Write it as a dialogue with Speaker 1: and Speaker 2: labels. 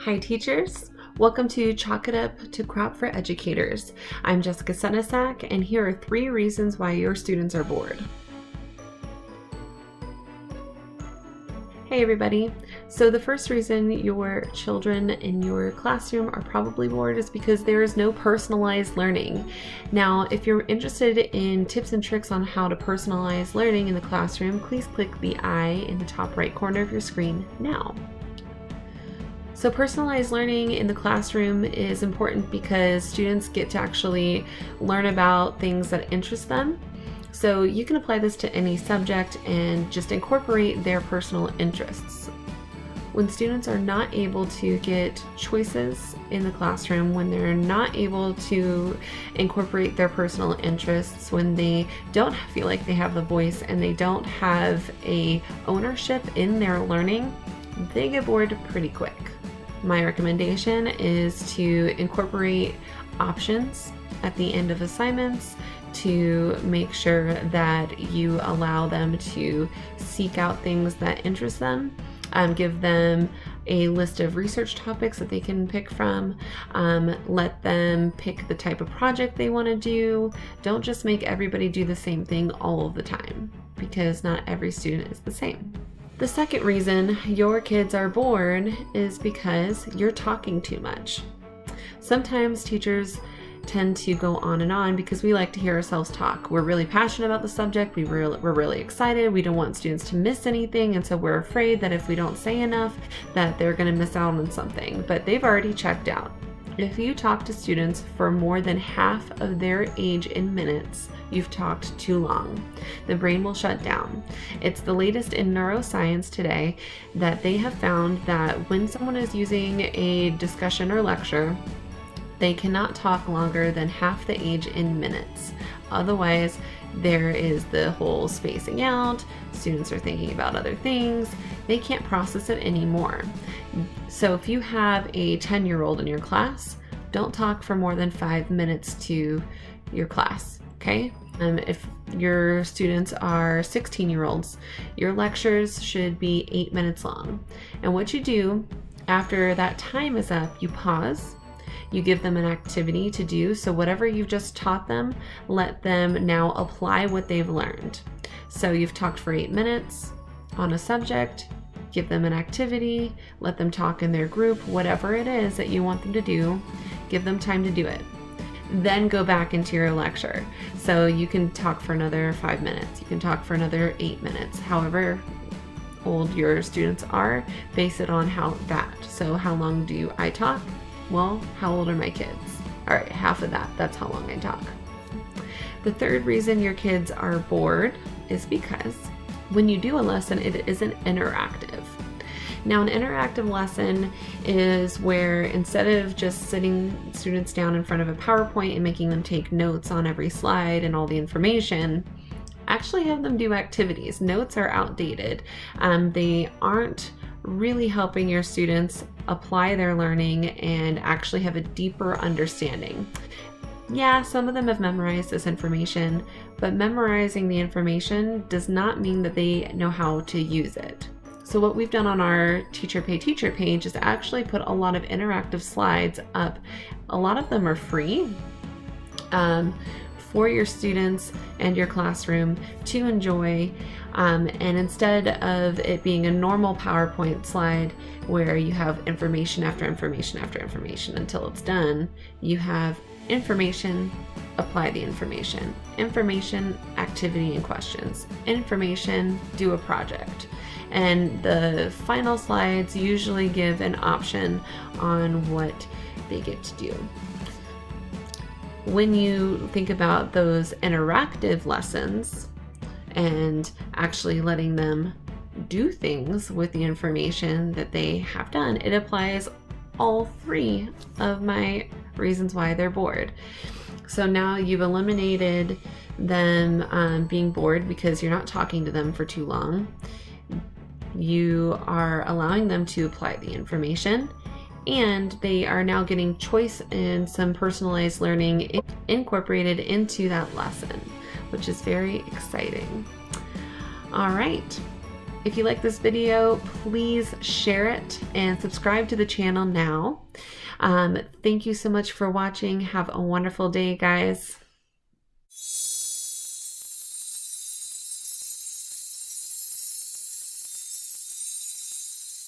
Speaker 1: Hi teachers, welcome to Chalk It Up to Crop for Educators. I'm Jessica Senesac, and here are 3 reasons why your students are bored. Hey everybody, so the first reason your children in your classroom are probably bored is because there is no personalized learning. Now, if you're interested in tips and tricks on how to personalize learning in the classroom, please click the I in the top right corner of your screen now. So personalized learning in the classroom is important because students get to actually learn about things that interest them. So you can apply this to any subject and just incorporate their personal interests. When students are not able to get choices in the classroom, when they're not able to incorporate their personal interests, when they don't feel like they have the voice and they don't have a ownership in their learning, they get bored pretty quick. My recommendation is to incorporate options at the end of assignments to make sure that you allow them to seek out things that interest them. Give them a list of research topics that they can pick from. Let them pick the type of project they want to do. Don't just make everybody do the same thing all of the time, because not every student is the same. The second reason your kids are bored is because you're talking too much. Sometimes teachers tend to go on and on because we like to hear ourselves talk. We're really passionate about the subject, we're really excited, we don't want students to miss anything, and so we're afraid that if we don't say enough that they're going to miss out on something, but they've already checked out. If you talk to students for more than half of their age in minutes, you've talked too long. The brain will shut down. It's the latest in neuroscience today that they have found that when someone is using a discussion or lecture, they cannot talk longer than half the age in minutes. Otherwise, there is the whole spacing out, students are thinking about other things, they can't process it anymore. So if you have a 10-year-old in your class, don't talk for more than 5 minutes to your class, okay? If your students are 16-year-olds, your lectures should be 8 minutes long. And what you do after that time is up, you pause, you give them an activity to do. So whatever you've just taught them, let them now apply what they've learned. So you've talked for 8 minutes on a subject, give them an activity, let them talk in their group, whatever it is that you want them to do, give them time to do it. Then go back into your lecture. So you can talk for another 5 minutes, you can talk for another 8 minutes, however old your students are, base it on So how long do I talk? Well, how old are my kids? All right, half of that's how long I talk. The third reason your kids are bored is because when you do a lesson, it isn't interactive. Now, an interactive lesson is where instead of just sitting students down in front of a PowerPoint and making them take notes on every slide and all the information, actually have them do activities. Notes are outdated. They aren't really helping your students apply their learning and actually have a deeper understanding. Yeah, some of them have memorized this information, but memorizing the information does not mean that they know how to use it. So what we've done on our Teacher Pay Teacher page is actually put a lot of interactive slides up. A lot of them are free for your students and your classroom to enjoy. And instead of it being a normal PowerPoint slide where you have information after information after information until it's done, you have information, apply the information, activity and questions, information, do a project. And the final slides usually give an option on what they get to do. When you think about those interactive lessons and actually letting them do things with the information that they have done, it applies all 3 of my reasons why they're bored. So now you've eliminated them being bored because you're not talking to them for too long. You are allowing them to apply the information, and they are now getting choice and some personalized learning incorporated into that lesson, which is very exciting. All right. If you like this video, please share it and subscribe to the channel now. Thank you so much for watching. Have a wonderful day, guys.